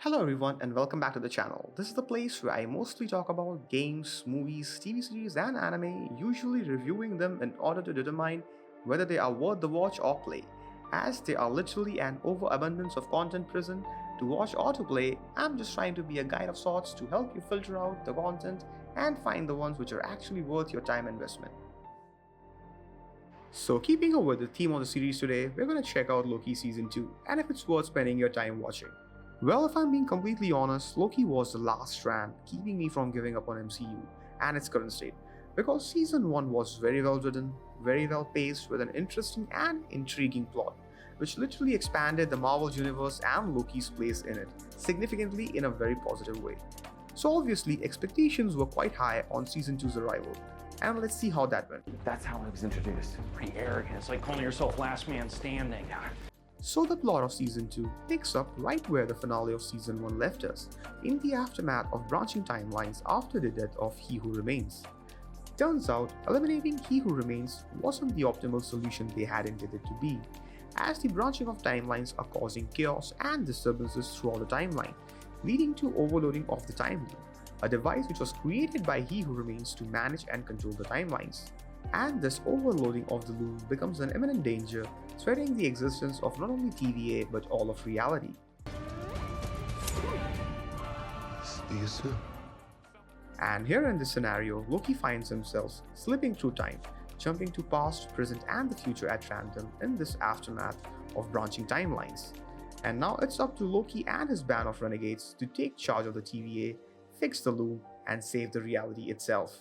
Hello everyone and welcome back to the channel. This is the place where I mostly talk about games, movies, TV series and anime, usually reviewing them in order to determine whether they are worth the watch or play. As there are literally an overabundance of content present to watch or to play, I'm just trying to be a guide of sorts to help you filter out the content and find the ones which are actually worth your time investment. So keeping up with the theme of the series today, we're going to check out Loki Season 2 and if it's worth spending your time watching. Well, if I'm being completely honest, Loki was the last strand keeping me from giving up on MCU and its current state, because Season 1 was very well written, very well paced with an interesting and intriguing plot, which literally expanded the Marvel Universe and Loki's place in it, significantly in a very positive way. So obviously, expectations were quite high on Season 2's arrival, and let's see how that went. That's how I was introduced. Pretty arrogant. It's like calling yourself last man standing. So the plot of Season 2 picks up right where the finale of Season 1 left us, in the aftermath of branching timelines after the death of He Who Remains. Turns out, eliminating He Who Remains wasn't the optimal solution they had intended to be, as the branching of timelines are causing chaos and disturbances throughout the timeline, leading to overloading of the time loop, a device which was created by He Who Remains to manage and control the timelines. And this overloading of the loop becomes an imminent danger, threatening the existence of not only TVA but all of reality. See you soon. And here in this scenario, Loki finds himself slipping through time, jumping to past, present and the future at random in this aftermath of branching timelines. And now it's up to Loki and his band of renegades to take charge of the TVA, fix the loop and save the reality itself.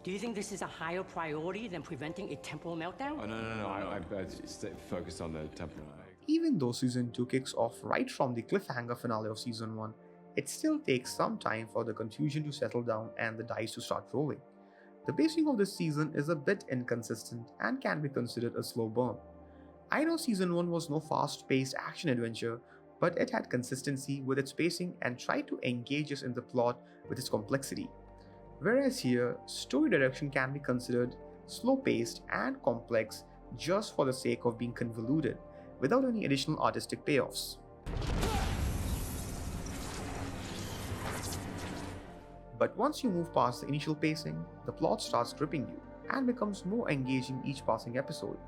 Do you think this is a higher priority than preventing a temporal meltdown? Oh, no. I stay focused on the temporal. Even though Season 2 kicks off right from the cliffhanger finale of Season 1, it still takes some time for the confusion to settle down and the dice to start rolling. The pacing of this season is a bit inconsistent and can be considered a slow burn. I know Season 1 was no fast-paced action-adventure, but it had consistency with its pacing and tried to engage us in the plot with its complexity. Whereas here, story direction can be considered slow-paced and complex just for the sake of being convoluted, without any additional artistic payoffs. But once you move past the initial pacing, the plot starts gripping you and becomes more engaging each passing episode.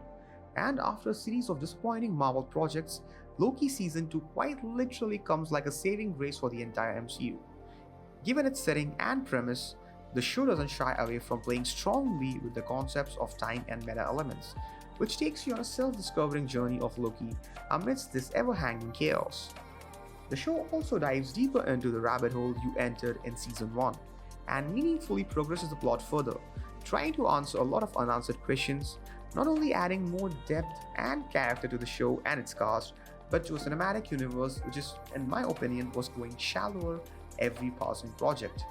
And after a series of disappointing Marvel projects, Loki Season 2 quite literally comes like a saving grace for the entire MCU. Given its setting and premise, the show doesn't shy away from playing strongly with the concepts of time and meta elements, which takes you on a self-discovering journey of Loki amidst this ever-hanging chaos. The show also dives deeper into the rabbit hole you entered in Season 1, and meaningfully progresses the plot further, trying to answer a lot of unanswered questions, not only adding more depth and character to the show and its cast, but to a cinematic universe which is, in my opinion, was growing shallower every passing project.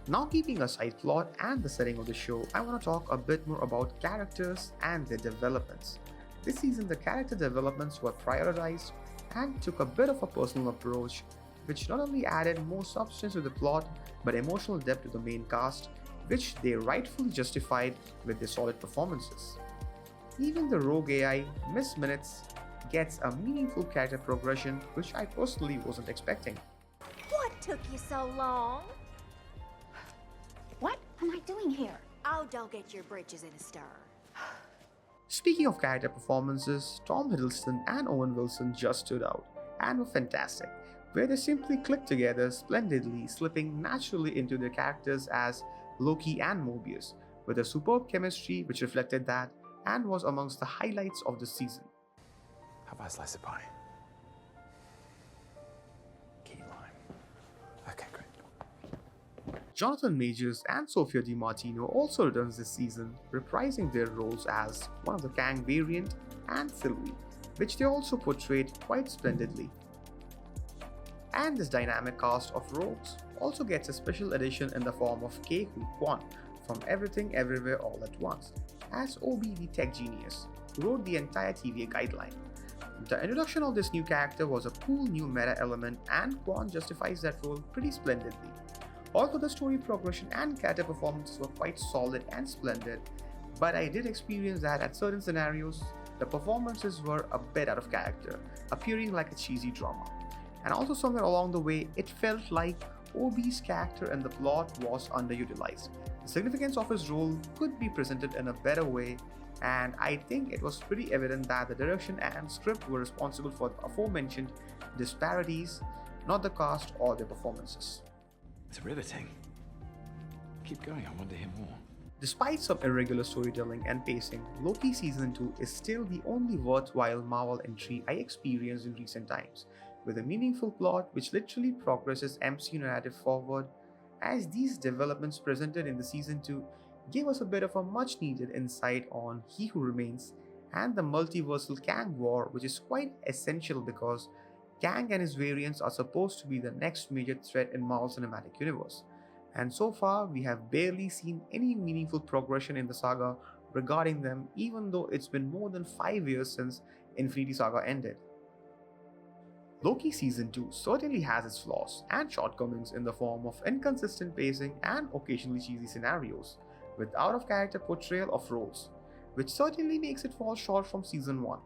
Now keeping aside plot and the setting of the show, I want to talk a bit more about characters and their developments. This season the character developments were prioritized and took a bit of a personal approach, which not only added more substance to the plot but emotional depth to the main cast, which they rightfully justified with their solid performances. Even the rogue AI, Miss Minutes, gets a meaningful character progression which I personally wasn't expecting. What took you so long? What am I doing here? Oh, don't get your britches in a stir. Speaking of character performances, Tom Hiddleston and Owen Wilson just stood out and were fantastic, where they simply clicked together splendidly, slipping naturally into their characters as Loki and Mobius, with a superb chemistry which reflected that and was amongst the highlights of the season. How about a slice of pie? Key lime. Okay, great. Jonathan Majors and Sofia Di Martino also returns this season, reprising their roles as one of the Kang variant and Sylvie, which they also portrayed quite splendidly. And this dynamic cast of rogues also gets a special addition in the form of Ke-Huy Quan from Everything Everywhere All at Once, as OB the tech genius, who wrote the entire TVA guideline. The introduction of this new character was a cool new meta element, and Quan justifies that role pretty splendidly. Although the story progression and character performances were quite solid and splendid, but I did experience that at certain scenarios, the performances were a bit out of character, appearing like a cheesy drama. And also, somewhere along the way, it felt like Obi's character and the plot was underutilized. The significance of his role could be presented in a better way, and I think it was pretty evident that the direction and script were responsible for the aforementioned disparities, not the cast or their performances. It's riveting. Keep going, I want to hear more. Despite some irregular storytelling and pacing, Loki Season 2 is still the only worthwhile Marvel entry I experienced in recent times, with a meaningful plot which literally progresses MCU narrative forward, as these developments presented in the Season 2 gave us a bit of a much needed insight on He Who Remains and the multiversal Kang War, which is quite essential because Kang and his variants are supposed to be the next major threat in Marvel Cinematic Universe. And so far, we have barely seen any meaningful progression in the saga regarding them, even though it's been more than 5 years since Infinity Saga ended. Loki Season 2 certainly has its flaws and shortcomings in the form of inconsistent pacing and occasionally cheesy scenarios, with out-of-character portrayal of roles, which certainly makes it fall short from Season 1.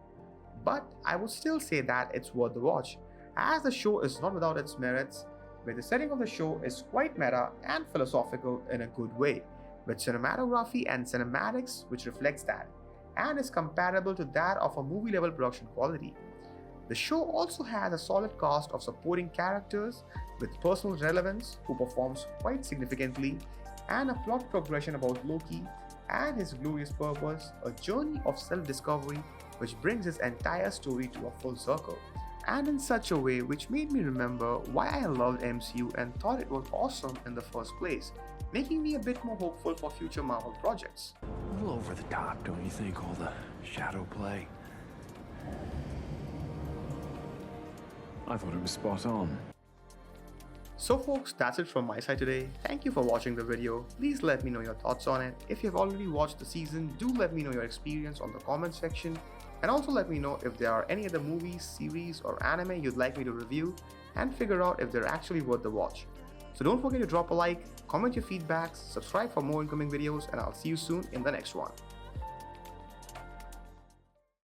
But I would still say that it's worth the watch, as the show is not without its merits, where the setting of the show is quite meta and philosophical in a good way, with cinematography and cinematics which reflects that, and is comparable to that of a movie-level production quality. The show also has a solid cast of supporting characters with personal relevance who performs quite significantly, and a plot progression about Loki and his glorious purpose, a journey of self-discovery which brings his entire story to a full circle, and in such a way which made me remember why I loved MCU and thought it was awesome in the first place, making me a bit more hopeful for future Marvel projects. A little over the top, don't you think, all the shadow play? I thought it was spot on. So folks, that's it from my side today. Thank you for watching the video. Please let me know your thoughts on it. If you have already watched the season, do let me know your experience on the comment section. And also let me know if there are any other movies, series or anime you'd like me to review and figure out if they're actually worth the watch. So don't forget to drop a like, comment your feedbacks, subscribe for more incoming videos, and I'll see you soon in the next one.